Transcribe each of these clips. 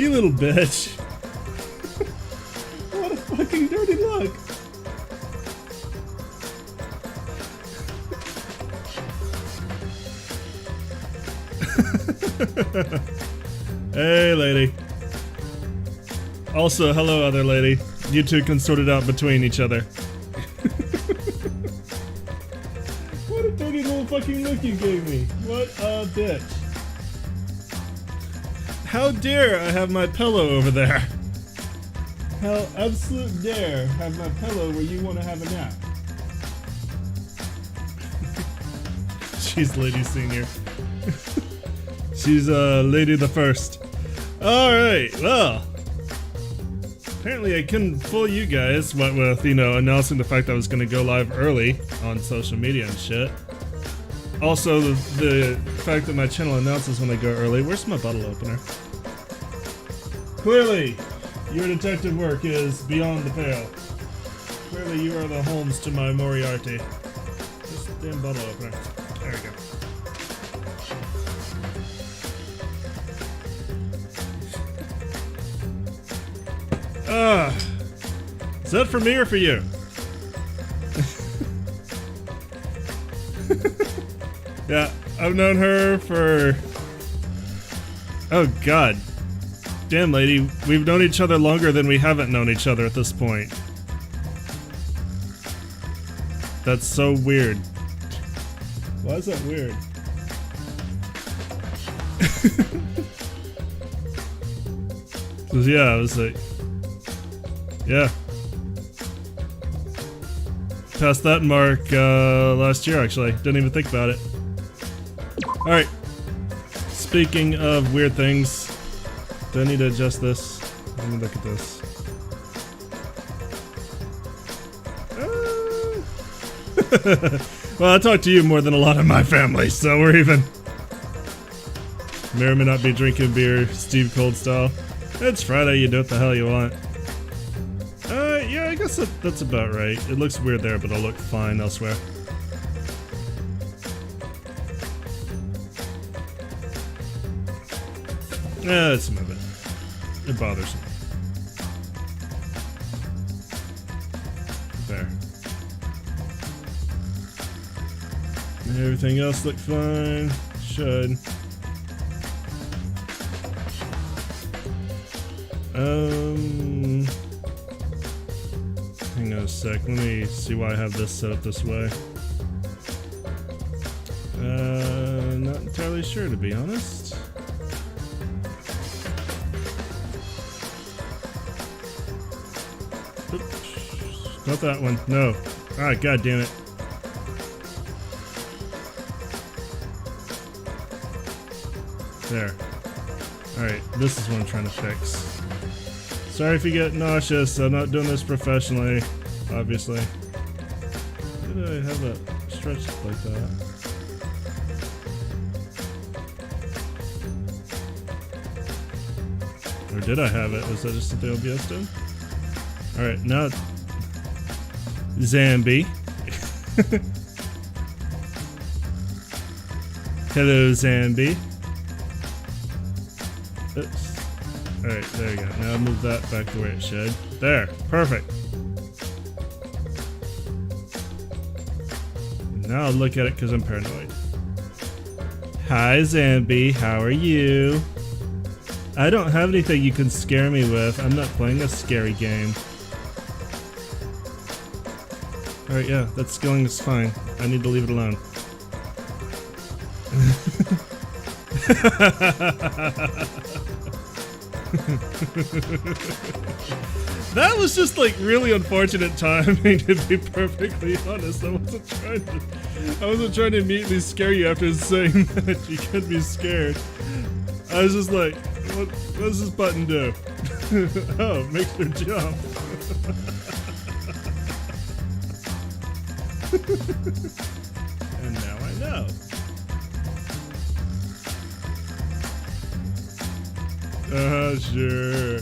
You little bitch. What a fucking dirty look. Hey, lady. Also, hello, other lady. You two can sort it out between each other. What a dirty little fucking look you gave me. What a bitch. How dare I have my pillow over there? How absolute dare have my pillow where you want to have a nap? She's Lady Senior. She's Lady the First. Alright, well. Apparently I couldn't fool you guys, what with, you know, announcing the fact that I was going to go live early on social media and shit. Also, the fact that my channel announces when I go early. Where's my bottle opener? Clearly, your detective work is beyond the pale. Clearly, you are the Holmes to my Moriarty. This damn bottle opener. There we go. Is that for me or for you? Yeah, I've known her for... Oh god. Damn, lady, we've known each other longer than we haven't known each other at this point. That's so weird. Why is that weird? Cause yeah, I was like... Yeah. Passed that mark last year, actually. Didn't even think about it. Alright. Speaking of weird things, do I need to adjust this? Let me look at this. Well, I talk to you more than a lot of my family, so we're even. May or may not be drinking beer, Steve Cold style. It's Friday, you do what the hell you want. Yeah, I guess that's about right. It looks weird there, but I'll look fine elsewhere. Yeah, let's move it. It bothers me. There. Everything else looked fine. Should. Hang on a sec. Let me see why I have this set up this way. Not entirely sure, to be honest. Oops. Not that one. No. Alright, god damn it. There. Alright, this is what I'm trying to fix. Sorry if you get nauseous, I'm not doing this professionally, obviously. Why did I have that stretched like that? Or did I have it? Was that just what the OBS did? Alright, now Zambi. Hello, Zambi. Oops. Alright, there you go. Now move that back to where it should. There. Perfect. Now I'll look at it because I'm paranoid. Hi, Zambi. How are you? I don't have anything you can scare me with. I'm not playing a scary game. Alright, yeah. That skilling is fine. I need to leave it alone. That was just like really unfortunate timing, to be perfectly honest. I wasn't trying to immediately scare you after saying that you could be scared. I was just like, what does this button do? Oh, it makes her jump. And now I know. Sure.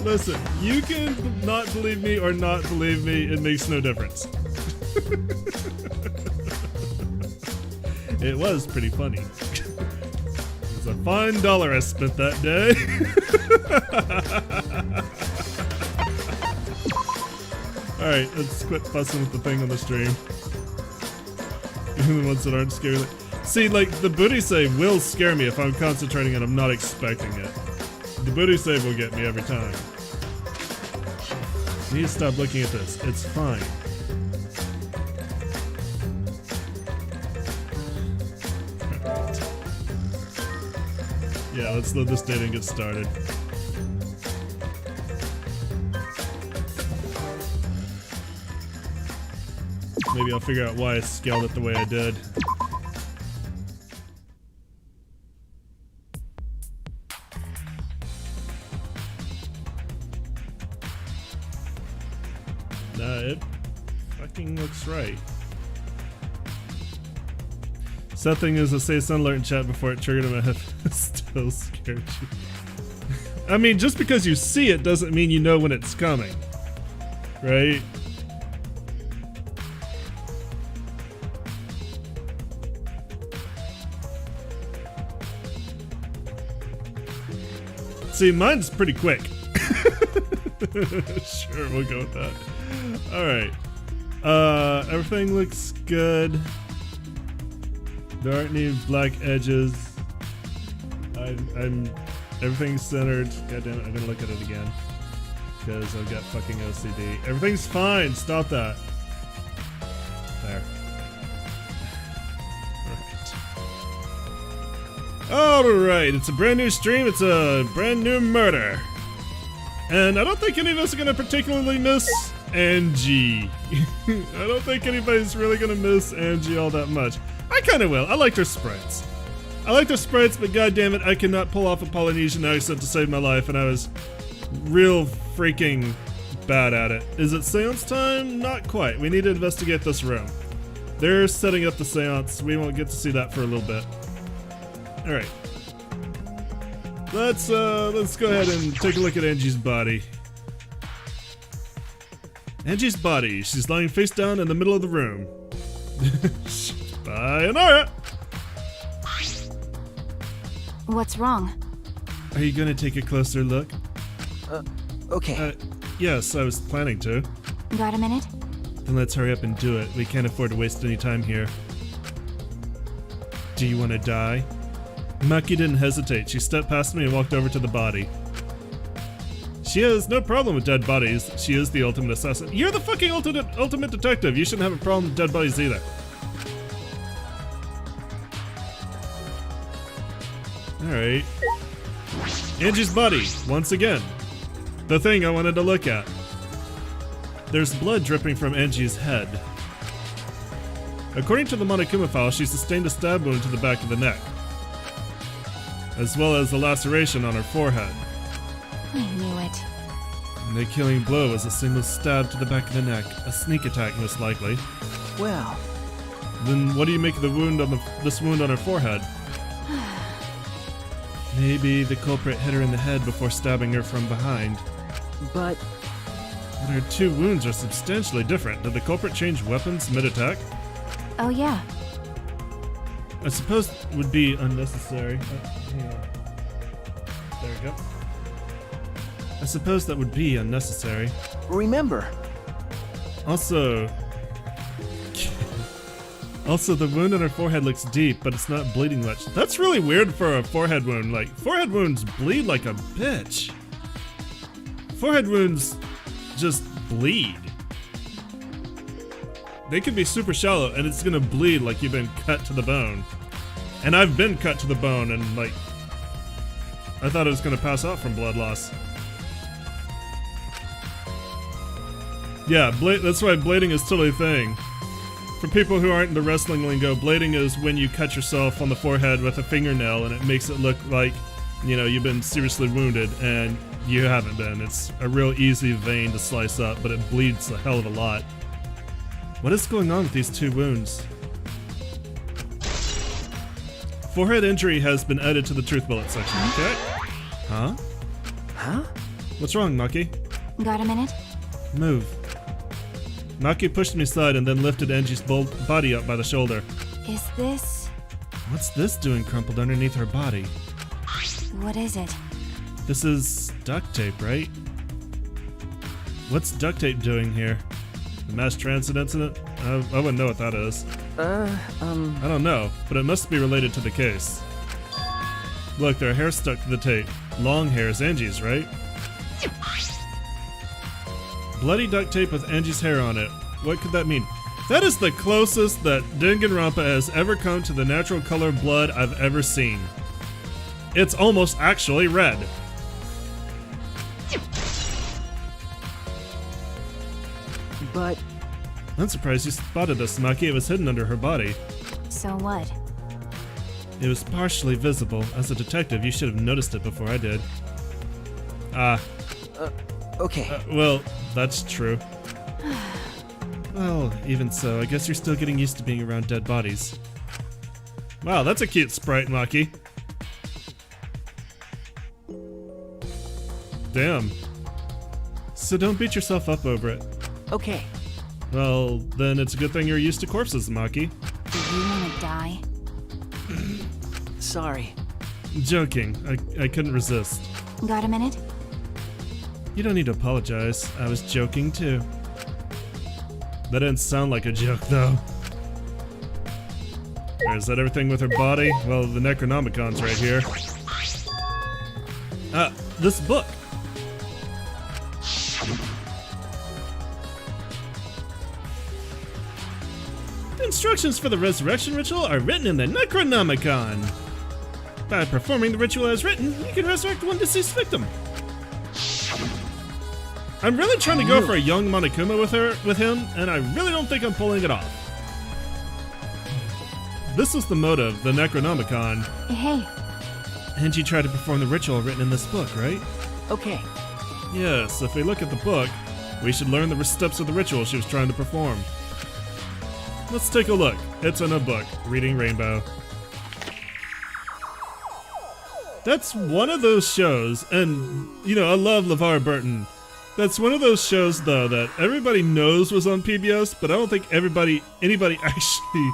Listen, you can not believe me or not believe me, it makes no difference. It was pretty funny. a fine dollar I spent that day. Alright, let's quit fussing with the thing on the stream. Even the ones that aren't scary. See, like, the booty save will scare me if I'm concentrating and I'm not expecting it. The booty save will get me every time. You need to stop looking at this. It's fine. Alright. Yeah, let's load this data and get started. Maybe I'll figure out why I scaled it the way I did. Nah, it fucking looks right. Sad thing is, I say sun alert in chat before it triggered in my head. Still scared you. I mean, just because you see it doesn't mean you know when it's coming. Right? See, mine's pretty quick. Sure, we'll go with that. Alright. Everything looks good. There aren't any black edges. Everything's centered. God damn it, I'm gonna look at it again. Because I've got fucking OCD. Everything's fine, stop that. There. Alright, it's a brand new stream, it's a brand new murder. And I don't think any of us are gonna particularly miss Angie. I don't think anybody's really gonna miss Angie all that much. I kinda will, I liked her sprites. I liked her sprites, but goddammit, I could not pull off a Polynesian accent to save my life, and I was real freaking bad at it. Is it seance time? Not quite, we need to investigate this room. They're setting up the seance, we won't get to see that for a little bit. Alright. Let's go ahead and take a look at Angie's body. Angie's body. She's lying face down in the middle of the room. Sayonara! What's wrong? Are you gonna take a closer look? Okay. Yes, I was planning to. Got a minute? Then let's hurry up and do it. We can't afford to waste any time here. Do you want to die? Maki didn't hesitate. She stepped past me and walked over to the body. She has no problem with dead bodies. She is the ultimate assassin. You're the fucking ultimate detective. You shouldn't have a problem with dead bodies either. Alright. Angie's body, once again. The thing I wanted to look at. There's blood dripping from Angie's head. According to the Monokuma file, she sustained a stab wound to the back of the neck, as well as a laceration on her forehead. I knew it. And the killing blow was a single stab to the back of the neck, a sneak attack most likely. Well. Then what do you make of the wound on this wound on her forehead? Maybe the culprit hit her in the head before stabbing her from behind. But her two wounds are substantially different. Did the culprit change weapons mid-attack? Oh yeah. I suppose it would be unnecessary. Hang on. There we go. I suppose that would be unnecessary. remember. Also, the wound on her forehead looks deep, but it's not bleeding much. That's really weird for a forehead wound. Like, forehead wounds bleed like a bitch. Forehead wounds just bleed. They can be super shallow, and it's gonna bleed like you've been cut to the bone. And I've been cut to the bone, and like, I thought I was gonna pass out from blood loss. Yeah, that's why blading is totally a thing. For people who aren't into wrestling lingo, blading is when you cut yourself on the forehead with a fingernail and it makes it look like, you know, you've been seriously wounded, and you haven't been. It's a real easy vein to slice up, but it bleeds a hell of a lot. What is going on with these two wounds? Forehead injury has been added to the truth bullet section, okay? Huh? Huh? What's wrong, Maki? Got a minute? Move. Maki pushed me aside and then lifted Angie's body up by the shoulder. Is this... What's this doing crumpled underneath her body? What is it? This is duct tape, right? What's duct tape doing here? The mass transit incident? I wouldn't know what that is. I don't know, but it must be related to the case. Look, there are hairs stuck to the tape. Long hairs, Angie's, right? Bloody duct tape with Angie's hair on it. What could that mean? That is the closest that Danganronpa has ever come to the natural color of blood I've ever seen. It's almost actually red. But I'm surprised you spotted this, Maki. It was hidden under her body. So what? It was partially visible. As a detective, you should have noticed it before I did. okay. Well, that's true. Well, even so, I guess you're still getting used to being around dead bodies. Wow, that's a cute sprite, Maki. Damn. So don't beat yourself up over it. Okay. Well, then it's a good thing you're used to corpses, Maki. Do you want to die? Sorry. Joking. I couldn't resist. Got a minute? You don't need to apologize. I was joking too. That didn't sound like a joke, though. Or is that everything with her body? Well, the Necronomicon's right here. This book. The instructions for the resurrection ritual are written in the Necronomicon. By performing the ritual as written, you can resurrect one deceased victim. I'm really trying to go for a young Monokuma with him, and I really don't think I'm pulling it off. This was the motive, the Necronomicon. Hey. And you tried to perform the ritual written in this book, right? Okay. Yes, if we look at the book, we should learn the steps of the ritual she was trying to perform. Let's take a look. It's in a book, Reading Rainbow. That's one of those shows, and, you know, I love LeVar Burton. That's one of those shows, though, that everybody knows was on PBS, but I don't think anybody actually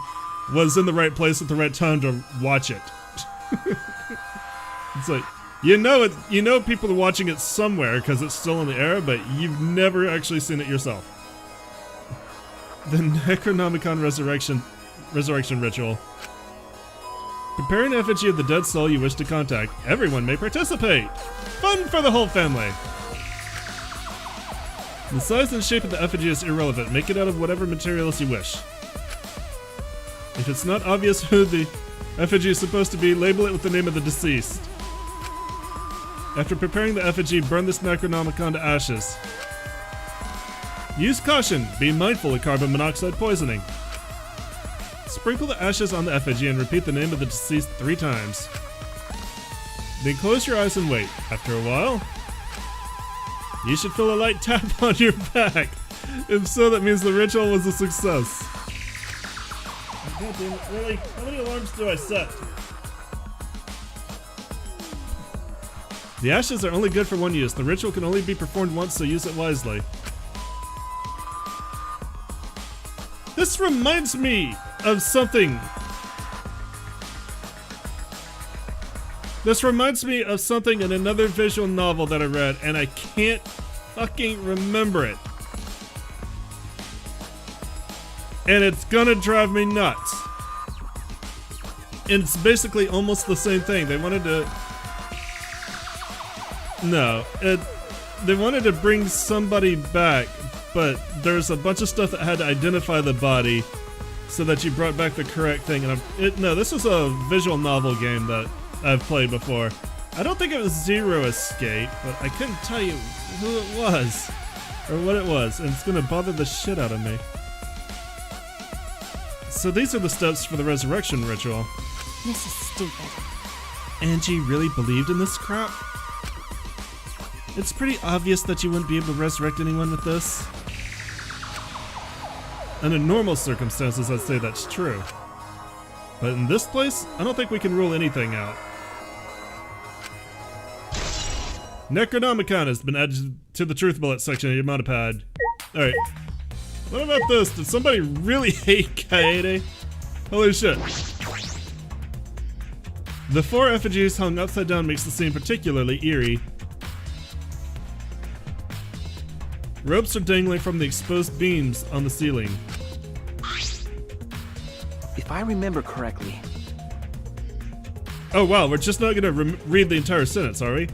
was in the right place at the right time to watch it. It's like, you know people are watching it somewhere because it's still in the air, but you've never actually seen it yourself. The Necronomicon Resurrection Ritual. Prepare an effigy of the dead soul you wish to contact. Everyone may participate. Fun for the whole family. The size and shape of the effigy is irrelevant. Make it out of whatever materials you wish. If it's not obvious who the effigy is supposed to be, label it with the name of the deceased. After preparing the effigy, burn this Necronomicon to ashes. Use caution. Be mindful of carbon monoxide poisoning. Sprinkle the ashes on the effigy and repeat the name of the deceased 3 times. Then close your eyes and wait. After a while, you should feel a light tap on your back. If so, that means the ritual was a success. God damn it, really? How many alarms do I set? The ashes are only good for one use. The ritual can only be performed once, so use it wisely. This reminds me of something. This reminds me of something in another visual novel that I read, and I can't fucking remember it. And it's gonna drive me nuts. And it's basically almost the same thing. They wanted to... No, they wanted to bring somebody back, but there's a bunch of stuff that had to identify the body so that you brought back the correct thing. And no, this was a visual novel game that I've played before. I don't think it was Zero Escape, but I couldn't tell you who it was or what it was, and it's gonna bother the shit out of me. So these are the steps for the resurrection ritual. This is stupid. Angie really believed in this crap? It's pretty obvious that you wouldn't be able to resurrect anyone with this. Under normal circumstances, I'd say that's true. But in this place, I don't think we can rule anything out. Necronomicon has been added to the truth bullet section of your monopad. Alright. What about this? Did somebody really hate Kaede? Holy shit. The four effigies hung upside down makes the scene particularly eerie. Ropes are dangling from the exposed beams on the ceiling. If I remember correctly, Oh wow, we're just not gonna read the entire sentence, are we?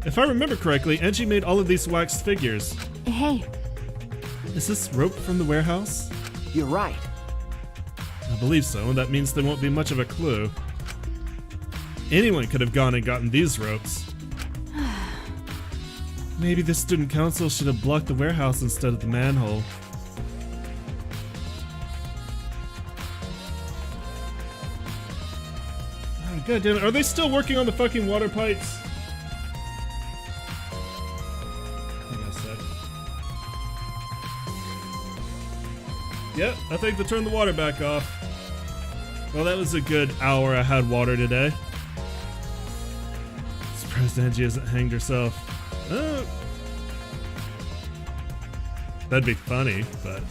If I remember correctly, Angie made all of these wax figures. Hey, Is this rope from the warehouse? you're right. I believe so, and that means there won't be much of a clue. Anyone could have gone and gotten these ropes. Maybe the student council should have blocked the warehouse instead of the manhole. Oh, God damn it. Are they still working on the fucking water pipes? Hang on a sec. Yep, I think they turned the water back off. Well, that was a good hour I had water today. Surprised Angie hasn't hanged herself. That'd be funny, but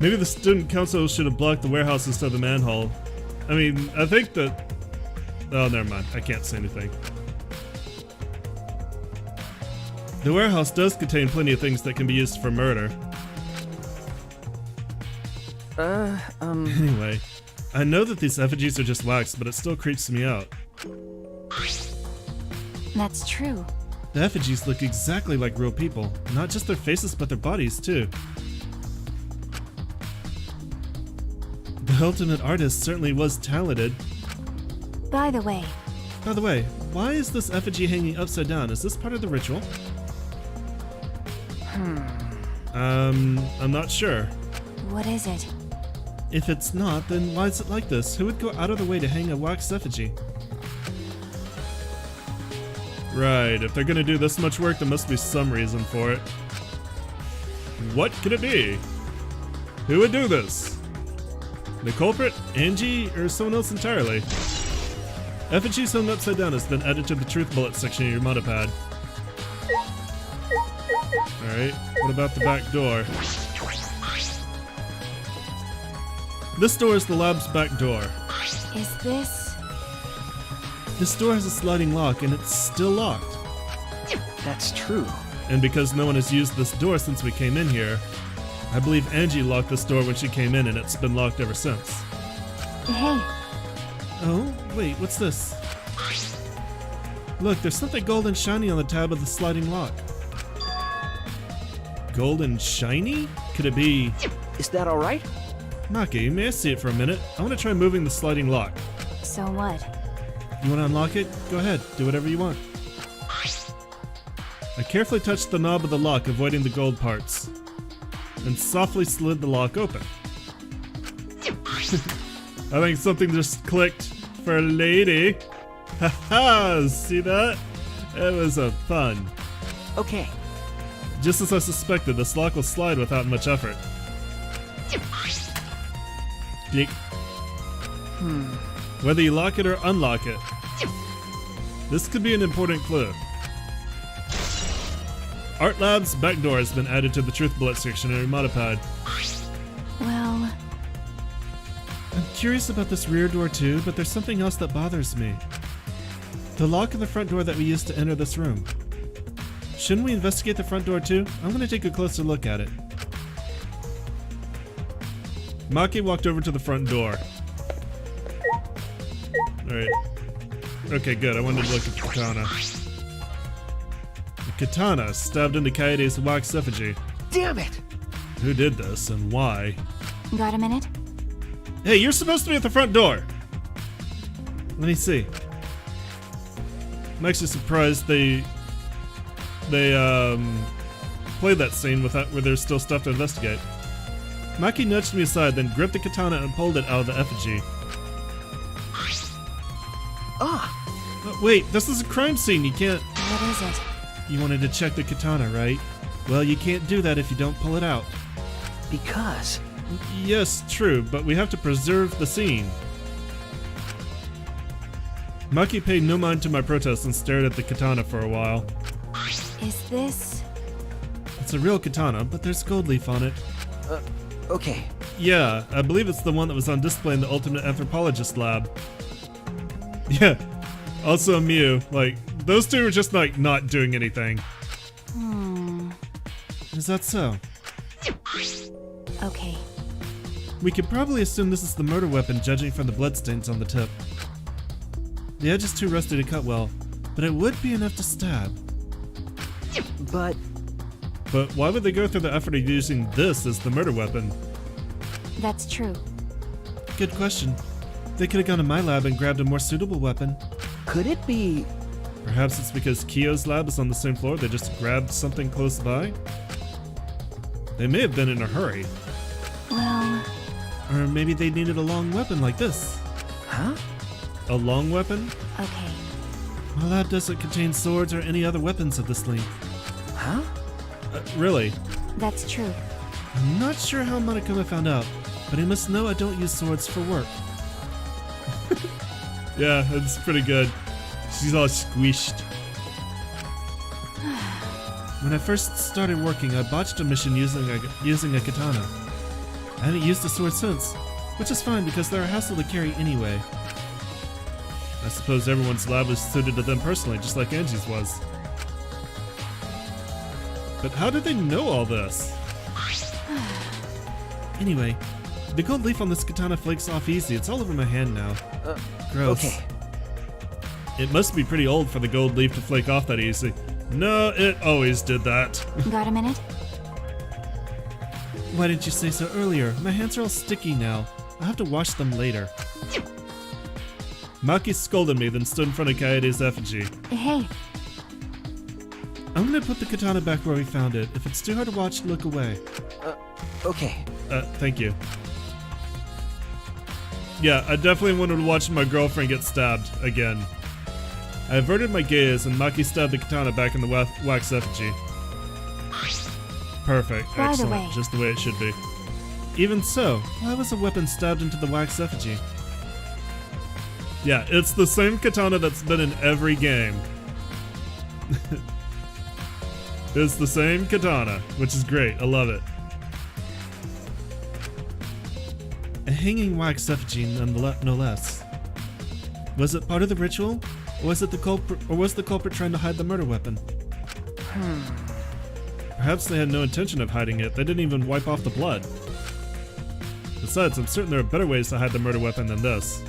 maybe the student council should have blocked the warehouse instead of the manhole. I mean, I think that... Oh, never mind. I can't say anything. The warehouse does contain plenty of things that can be used for murder. Anyway, I know that these effigies are just wax, but it still creeps me out. that's true. The effigies look exactly like real people. Not just their faces, but their bodies, too. The ultimate artist certainly was talented. By the way, By the way, why is this effigy hanging upside down? Is this part of the ritual? I'm not sure. what is it? If it's not, then why is it like this? Who would go out of the way to hang a wax effigy? Right, if they're gonna do this much work, there must be some reason for it. What could it be? Who would do this? The culprit, Angie, or someone else entirely? Effigies hung upside down has been added to the truth bullet section of your Motopad. Alright, what about the back door? This door is the lab's back door. Is this... This door has a sliding lock and it's still locked. That's true. And because no one has used this door since we came in here, I believe Angie locked this door when she came in and it's been locked ever since. Hey, Oh, wait, what's this? Look, there's something gold and shiny on the tab of the sliding lock. Gold and shiny? Could it be... Is that all right? Maki, may I see it for a minute? I want to try moving the sliding lock. so what? You want to unlock it? Go ahead, do whatever you want. I carefully touched the knob of the lock, avoiding the gold parts, and softly slid the lock open. I think something just clicked for a lady. Haha, see that? It was fun. Okay. Just as I suspected, this lock will slide without much effort. Yeek. Whether you lock it or unlock it, this could be an important clue. Art Lab's back door has been added to the truth bullet section of your Motopad. Well, I'm curious about this rear door too, but there's something else that bothers me. The lock on the front door that we used to enter this room. Shouldn't we investigate the front door too? I'm gonna take a closer look at it. Maki walked over to the front door. Alright. Okay, good. I wanted to look at the katana. The katana stabbed into Kaede's wax effigy. Damn it! Who did this and why? got a minute? Hey, you're supposed to be at the front door! Let me see. I'm actually surprised they played that scene without, where there's still stuff to investigate. Maki nudged me aside, then gripped the katana and pulled it out of the effigy. Wait, this is a crime scene, you can't... What is it? You wanted to check the katana, right? Well, you can't do that if you don't pull it out. Because... Yes, true, but we have to preserve the scene. Maki paid no mind to my protest and stared at the katana for a while. Is this... It's a real katana, but there's gold leaf on it. Okay. Yeah, I believe it's the one that was on display in the Ultimate Anthropologist lab. Yeah, Also Mew. Like, those two are just like not doing anything. Is that so? Okay. We could probably assume this is the murder weapon, judging from the bloodstains on the tip. The edge is too rusty to cut well, but it would be enough to stab. But But why would they go through the effort of using this as the murder weapon? That's true. Good question. They could have gone to my lab and grabbed a more suitable weapon. could it be... Perhaps it's because Kyo's lab is on the same floor, they just grabbed something close by? They may have been in a hurry. Well, Or maybe they needed a long weapon like this. Huh? A long weapon? okay. My lab doesn't contain swords or any other weapons of this length. Huh? Really? That's true. I'm not sure how Monokuma found out, but he must know I don't use swords for work. Yeah, that's pretty good. She's all squished. When I first started working, I botched a mission using a katana. I haven't used a sword since, which is fine because they're a hassle to carry anyway. I suppose everyone's lab was suited to them personally, just like Angie's was. But how did they know all this? Anyway, the gold leaf on this katana flakes off easy. It's all over my hand now. Gross. Okay. It must be pretty old for the gold leaf to flake off that easy. No, it always did that. Got a minute? Why didn't you say so earlier? My hands are all sticky now. I'll have to wash them later. Maki scolded me, then stood in front of Kaede's effigy. Hey, I'm gonna put the katana back where we found it. If it's too hard to watch, look away. Okay. Thank you. Yeah, I definitely wanted to watch my girlfriend get stabbed again. I averted my gaze and Maki stabbed the katana back in the wax effigy. Perfect, By the excellent, way. just the way it should be. Even so, why was a weapon stabbed into the wax effigy? Yeah, it's the same katana that's been in every game. It's the same katana, which is great, I love it. A hanging wax effigy, no less. Was it part of the ritual, or was the culprit trying to hide the murder weapon? Perhaps they had no intention of hiding it. They didn't even wipe off the blood. Besides, I'm certain there are better ways to hide the murder weapon than this.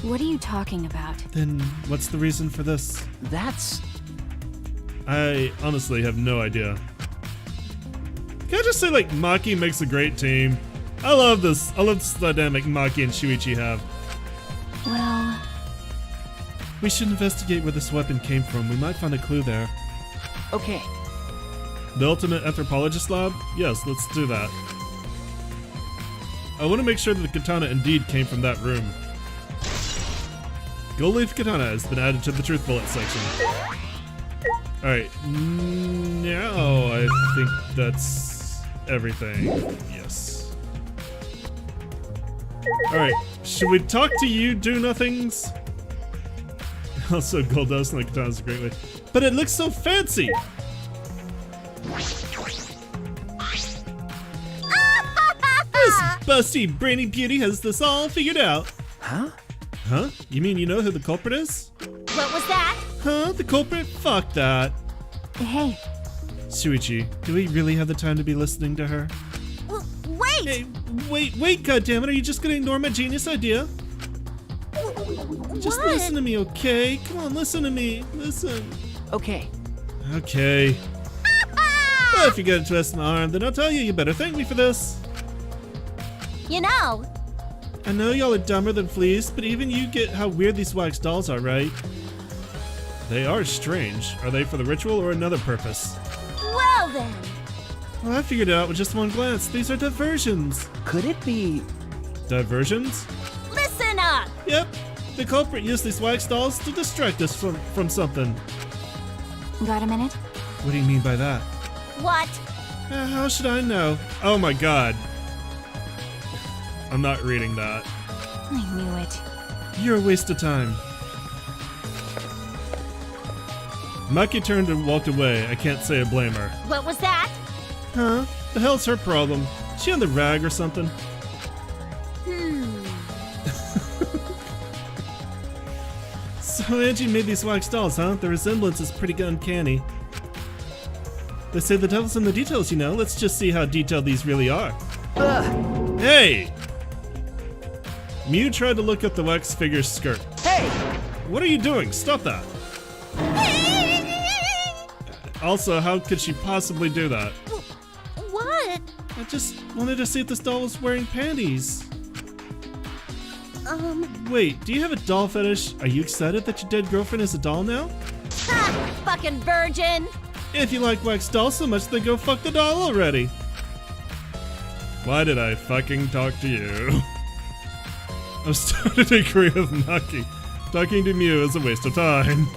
what are you talking about? Then what's the reason for this? That's... I honestly have no idea. Can I just say, like, Maki makes a great team? I love this. I love this dynamic Maki and Shuichi have. Well, We should investigate where this weapon came from. We might find a clue there. Okay. The Ultimate Anthropologist Lab? Yes, let's do that. I want to make sure that the katana indeed came from that room. Gold Leaf Katana has been added to the Truth Bullet section. Alright, now I think that's everything. Yes. Alright, should we talk to you, do-nothings? Also, gold dust on the katana is a great way. But it looks so fancy! This busty brainy beauty has this all figured out. Huh? Huh? You mean you know who the culprit is? what was that? Huh? The culprit? Fuck that. Hey, Shuichi, do we really have the time to be listening to her? wait! Hey, wait, goddammit, are you just gonna ignore my genius idea? Just listen to me, okay? Come on, listen to me. Listen. Okay. Okay. Well, if you get a twist in my arm, then I'll tell you, you better thank me for this. You know, I know y'all are dumber than fleas, but even you get how weird these wax dolls are, right? They are strange. Are they for the ritual or another purpose? well then. Well, I figured it out with just one glance. These are diversions. Could it be... Diversions? Listen up! Yep. The culprit used these wax dolls to distract us from something. Got a minute? What do you mean by that? What? How should I know? Oh my god. I'm not reading that. I knew it. You're a waste of time. Maki turned and walked away. I can't say I blame her. What was that? Huh? The hell's her problem? She on the rag or something? So Angie made these wax dolls, huh? The resemblance is pretty uncanny. They say the devil's in the details, you know. Let's just see how detailed these really are. Ugh. Hey! Mew tried to look at the wax figure's skirt. Hey! What are you doing? Stop that. Also, how could she possibly do that? What? I just wanted to see if this doll was wearing panties. Wait, do you have a doll fetish? Are you excited that your dead girlfriend is a doll now? Ha! Fucking virgin! If you like wax dolls so much, then go fuck the doll already. Why did I fucking talk to you? I'm starting to agree with Naki. Talking to Mew is a waste of time.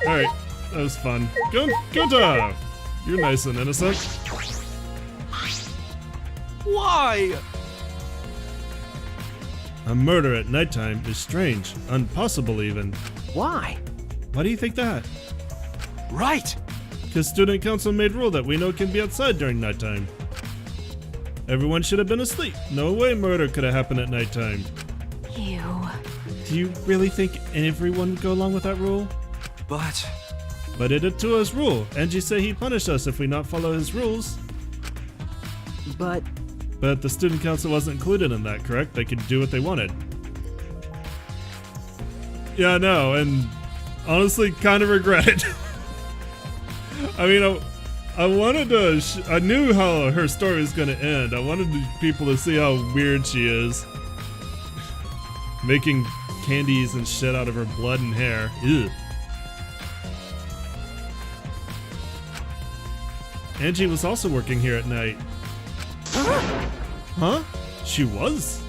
Alright, that was fun. Gunta! You're nice and innocent. Why? A murder at nighttime is strange, impossible even. Why? Why do you think that? Right! Because student council made rule that we know can be outside during nighttime. Everyone should have been asleep. No way murder could have happened at nighttime. You. Do you really think everyone would go along with that rule? But it is Tua's rule. Angie said he'd punish us if we not follow his rules. But But the student council wasn't included in that, correct? They could do what they wanted. Yeah, no, and honestly, kind of regret it. I mean, I wanted to. I knew how her story was going to end. I wanted people to see how weird she is, making candies and shit out of her blood and hair. Ew. Angie was also working here at night. Huh? She was?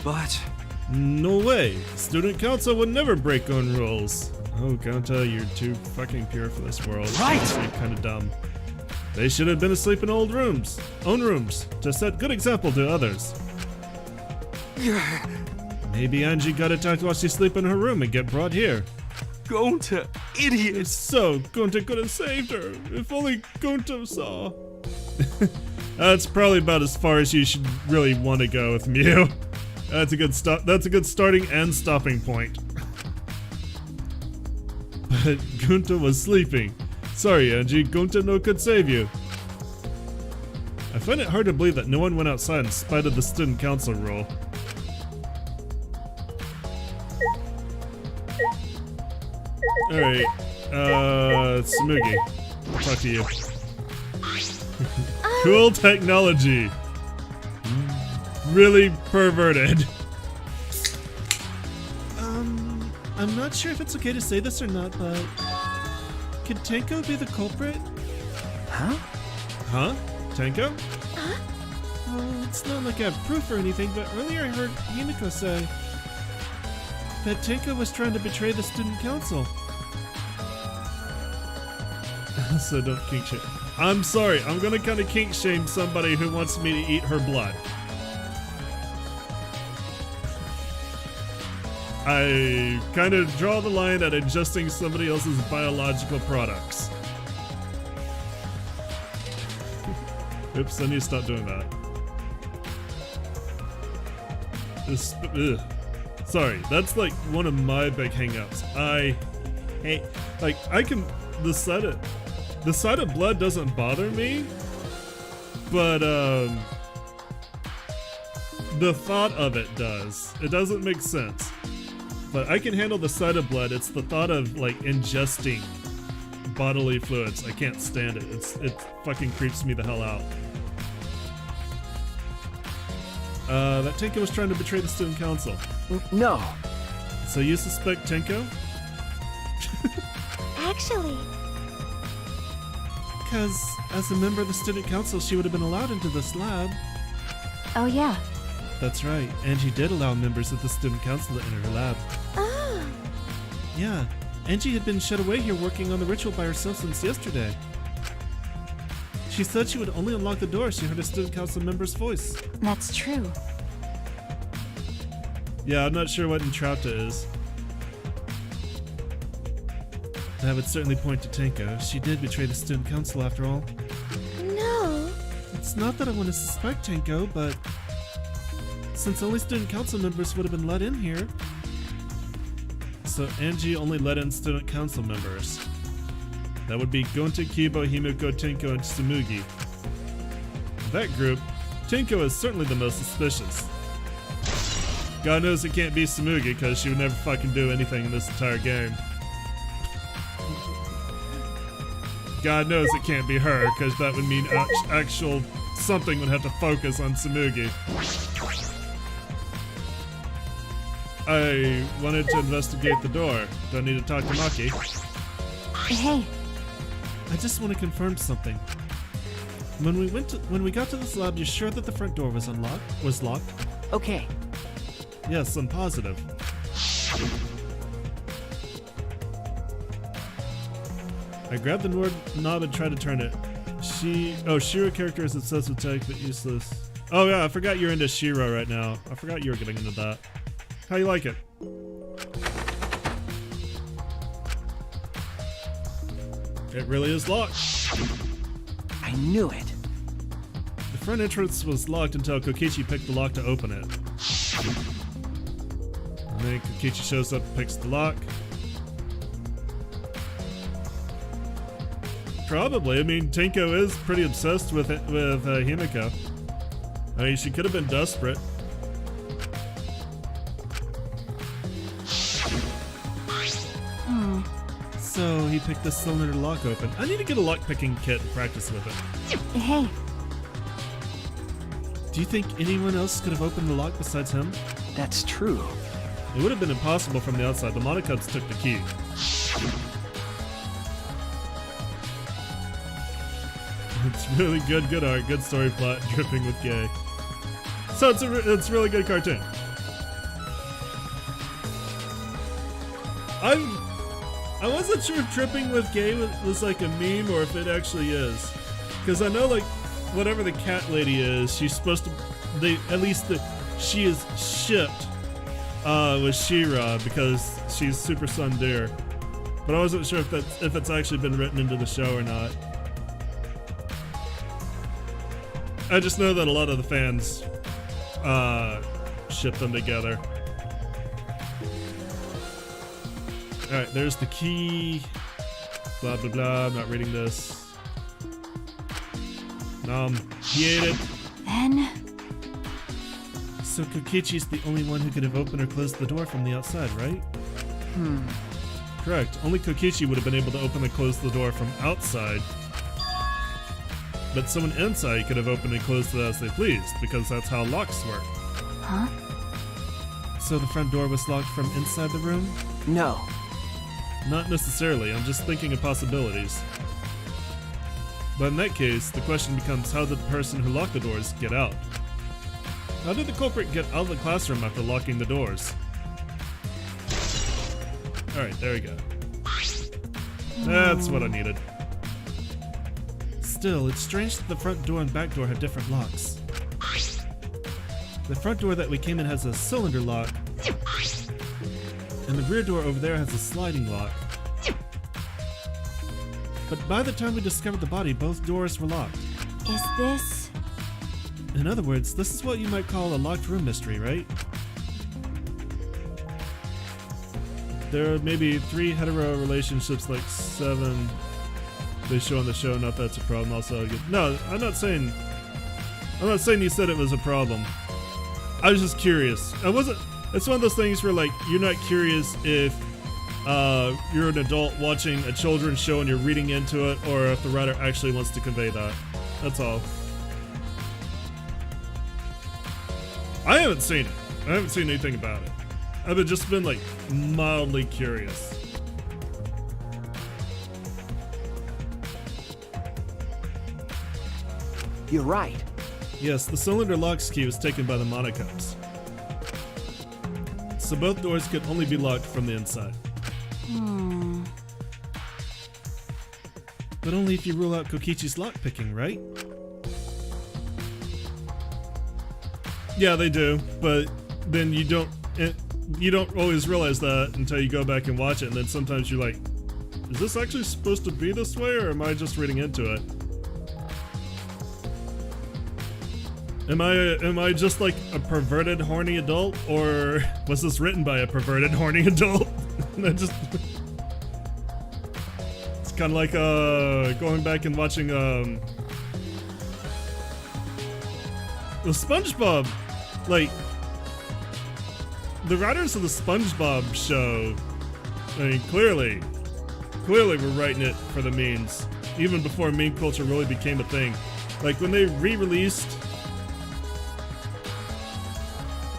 But No way. Student council would never break own rules. Oh, Gonta, you're too fucking pure for this world. Right. You're kind of dumb. They should have been asleep in own rooms, to set good example to others. Maybe Angie got attacked while she sleep in her room and get brought here. Gonta, idiot! It's so Gonta could have saved her. If only Gonta saw. That's probably about as far as you should really want to go with Mew. That's a good stop. That's a good starting and stopping point. But Gunta was sleeping. Sorry, Angie. Gunta no could save you. I find it hard to believe that no one went outside in spite of the student council rule. Alright. Smugi. Talk to you. Cool technology. Really perverted. I'm not sure if it's okay to say this or not, but could Tenko be the culprit? Huh? Huh? Tenko? Well, it's not like I have proof or anything, but earlier I heard Himiko say that Tenko was trying to betray the student council. So don't kink shame. I'm sorry, I'm gonna kinda kink shame somebody who wants me to eat her blood. I kind of draw the line at ingesting somebody else's biological products. Oops, I need to stop doing that. Sorry, that's like one of my big hang-ups. I hate, like, the sight of blood doesn't bother me, but the thought of it does. It doesn't make sense. But I can handle the sight of blood. It's the thought of like ingesting bodily fluids. I can't stand it. It fucking creeps me the hell out. That Tenko was trying to betray the student council. No. So you suspect Tenko? Actually, Because as a member of the student council, she would have been allowed into this lab. oh yeah. That's right. Angie did allow members of the student council to enter her lab. Ah. Yeah, Angie had been shut away here working on the ritual by herself since yesterday. She said she would only unlock the door if she heard a student council member's voice. That's true. Yeah, I'm not sure what Entrapta is. That would certainly point to Tenko. She did betray the student council after all. No. It's not that I want to suspect Tenko, but since only student council members would have been let in here. So Angie only let in student council members. That would be Gonta, Kibo, Himiko, Tenko, and Tsumugi. Of that group, Tenko is certainly the most suspicious. God knows it can't be Tsumugi because she would never fucking do anything in this entire game. God knows it can't be her because that would mean actual something would have to focus on Tsumugi. I wanted to investigate the door. Do I need to talk to Maki? Hey, I just want to confirm something. When we got to this lab, you sure that the front door was locked? Okay. Yes, I'm positive. I grabbed the knob and tried to turn it. Shiro character is obsessed with tech but useless. Oh yeah, I forgot you're into Shiro right now. I forgot you were getting into that. How you like it? It really is locked. I knew it. The front entrance was locked until Kokichi picked the lock to open it. And then Kokichi shows up and picks the lock. Probably. I mean, Tenko is pretty obsessed with Himiko. I mean, she could have been desperate. So he picked the cylinder lock open. I need to get a lock-picking kit and practice with it. hey, Do you think anyone else could have opened the lock besides him? That's true. It would have been impossible from the outside. The Monocubs took the key. It's really good art, good story plot, dripping with gay. So it's a really good cartoon. I wasn't sure if dripping with gay was like a meme or if it actually is, because I know like whatever the cat lady is, she's supposed to she is shipped with She-Ra because she's super tsundere, but I wasn't sure if it's actually been written into the show or not. I just know that a lot of the fans ship them together. Alright, there's the key. Blah blah blah, I'm not reading this. He ate it. then So Kokichi's the only one who could have opened or closed the door from the outside, right? Correct. Only Kokichi would have been able to open and close the door from outside. But someone inside could have opened and closed it as they pleased, because that's how locks work. huh? So the front door was locked from inside the room? No. Not necessarily, I'm just thinking of possibilities. But in that case, the question becomes, how did the person who locked the doors get out? How did the culprit get out of the classroom after locking the doors? Alright, there we go. That's what I needed. Still, it's strange that the front door and back door have different locks. The front door that we came in has a cylinder lock, and the rear door over there has a sliding lock. But by the time we discovered the body, both doors were locked. Is this... In other words, this is what you might call a locked room mystery, right? There are maybe 3 hetero relationships, like 7 they show on the show, not that's a problem. Also, no, I'm not saying you said it was a problem. I was just curious. It's one of those things where like you're not curious if you're an adult watching a children's show and you're reading into it, or if the writer actually wants to convey that. That's all. I haven't seen it. I haven't seen anything about it. I've just been like mildly curious. You're right. Yes, the cylinder lock's key was taken by the Monocubs. So both doors could only be locked from the inside. But only if you rule out Kokichi's lockpicking, right? Yeah, they do, but then you don't always realize that until you go back and watch it, and then sometimes you're like, is this actually supposed to be this way, or am I just reading into it? Am I just like a perverted horny adult, or was this written by a perverted horny adult? And I just it's kind of like going back and watching the SpongeBob, like the writers of the SpongeBob show. I mean, clearly were writing it for the memes, even before meme culture really became a thing. Like when they re-released.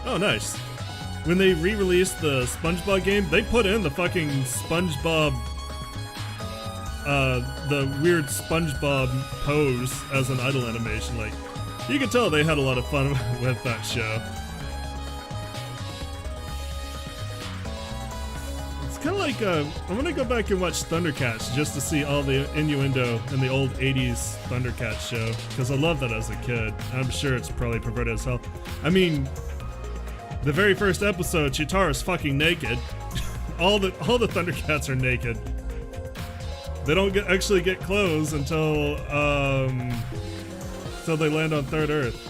Oh, nice. When they re-released the SpongeBob game, they put in the fucking SpongeBob, the weird SpongeBob pose as an idle animation. Like, you can tell they had a lot of fun with that show. It's kind of like, I'm gonna go back and watch Thundercats just to see all the innuendo in the old 80s Thundercats show, because I loved that as a kid. I'm sure it's probably perverted as hell. I mean, the very first episode, Chitara's fucking naked. all the Thundercats are naked. They don't actually get clothes until they land on Third Earth.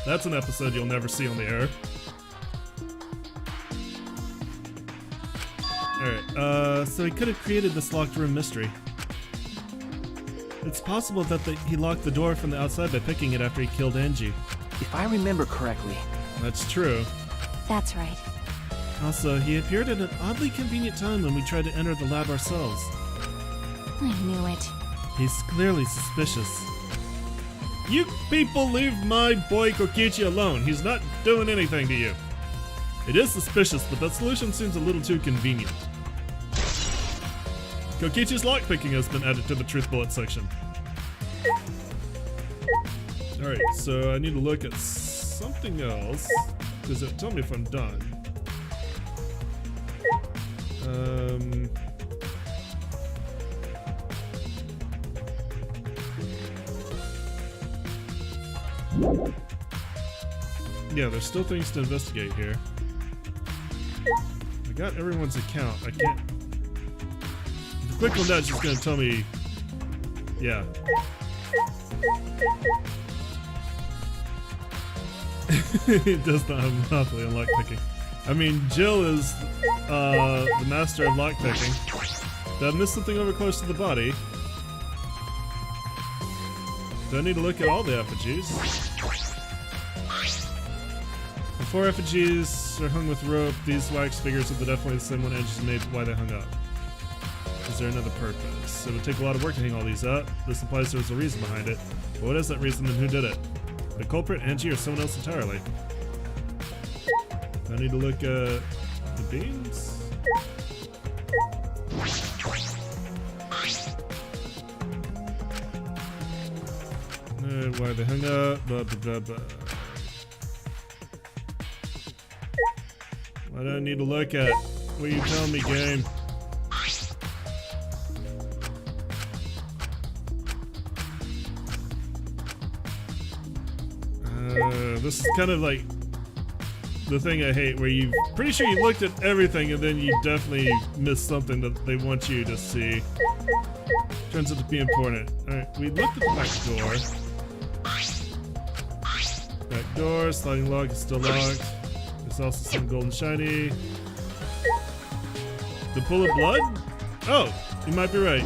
That's an episode you'll never see on the air. Alright, so he could have created this locked room mystery. It's possible that he locked the door from the outside by picking it after he killed Angie. If I remember correctly. That's true. That's right. Also, he appeared at an oddly convenient time when we tried to enter the lab ourselves. I knew it. He's clearly suspicious. You people leave my boy Kokichi alone. He's not doing anything to you. It is suspicious, but that solution seems a little too convenient. Kokichi's lockpicking has been added to the truth bullet section. Alright, so I need to look at something else, because it'll tell me if I'm done. Yeah, there's still things to investigate here. I got everyone's account. I can't. The click on that's just gonna tell me. Yeah. It does not have monopoly on lockpicking. I mean, Jill is the master of lockpicking. Did I miss something over close to the body? Do I need to look at all the effigies? The 4 effigies are hung with rope. These wax figures are definitely the same one Edge made why they hung up. Is there another purpose? It would take a lot of work to hang all these up. This implies there's a reason behind it. But what is that reason and who did it? The culprit, Angie, or someone else entirely? I need to look at the beans? Why they hung up, blah blah blah blah. What do I need to look at? What are you telling me, game? This is kind of like the thing I hate, where you pretty sure you looked at everything and then you definitely missed something that they want you to see. Turns out to be important. Alright, we looked at the back door. Back door, sliding lock is still locked. There's also some golden shiny. The pool of blood? Oh, you might be right.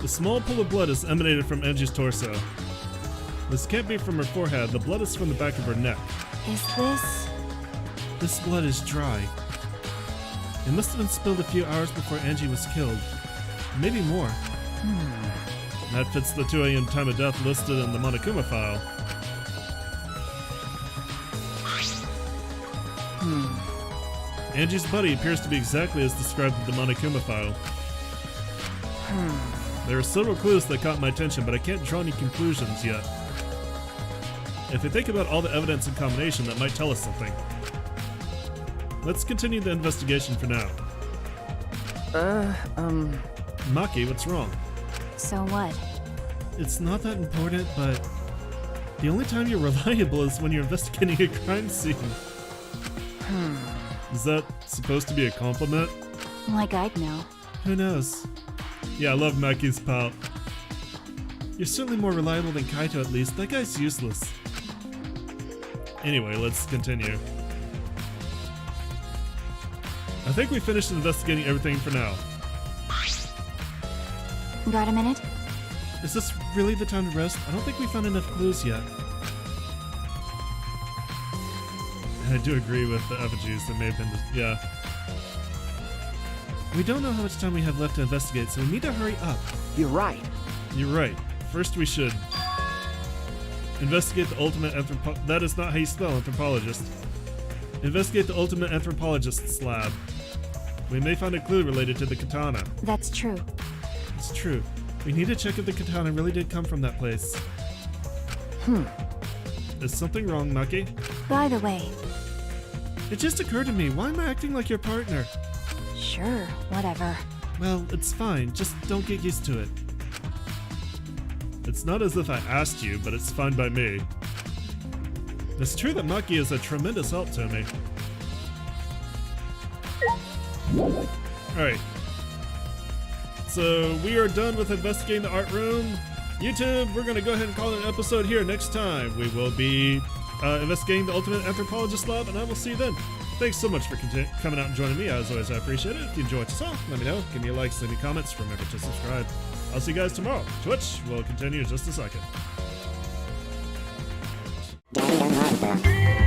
The small pool of blood is emanated from Angie's torso. This can't be from her forehead. The blood is from the back of her neck. Is this? This blood is dry. It must have been spilled a few hours before Angie was killed. Maybe more. That fits the 2 a.m. time of death listed in the Monokuma file. Angie's body appears to be exactly as described in the Monokuma file. There are several clues that caught my attention, but I can't draw any conclusions yet. If we think about all the evidence in combination, that might tell us something. Let's continue the investigation for now. Maki, what's wrong? So what? It's not that important, but the only time you're reliable is when you're investigating a crime scene. Is that supposed to be a compliment? Like I'd know. Who knows? Yeah, I love Maki's pout. You're certainly more reliable than Kaito, at least. That guy's useless. Anyway, let's continue. I think we finished investigating everything for now. Got a minute? Is this really the time to rest? I don't think we found enough clues yet. And I do agree with the effigies that may have been, yeah. We don't know how much time we have left to investigate, so we need to hurry up. You're right. You're right. First we should investigate the ultimate that is not how you spell anthropologist. Investigate the ultimate anthropologist's lab. We may find a clue related to the katana. That's true. It's true. We need to check if the katana really did come from that place. Is something wrong, Maki? By the way, It just occurred to me, why am I acting like your partner? sure, whatever. Well, it's fine, just don't get used to it. It's not as if I asked you, but it's fine by me. It's true that Maki is a tremendous help to me. Alright. So, we are done with investigating the art room. YouTube, we're gonna go ahead and call it an episode here. Next time, we will be investigating the Ultimate Anthropologist Lab, and I will see you then. Thanks so much for coming out and joining me. As always, I appreciate it. If you enjoyed what you saw, let me know. Give me a like, send me comments. Remember to subscribe. I'll see you guys tomorrow. Twitch will continue in just a second. Danganronpa.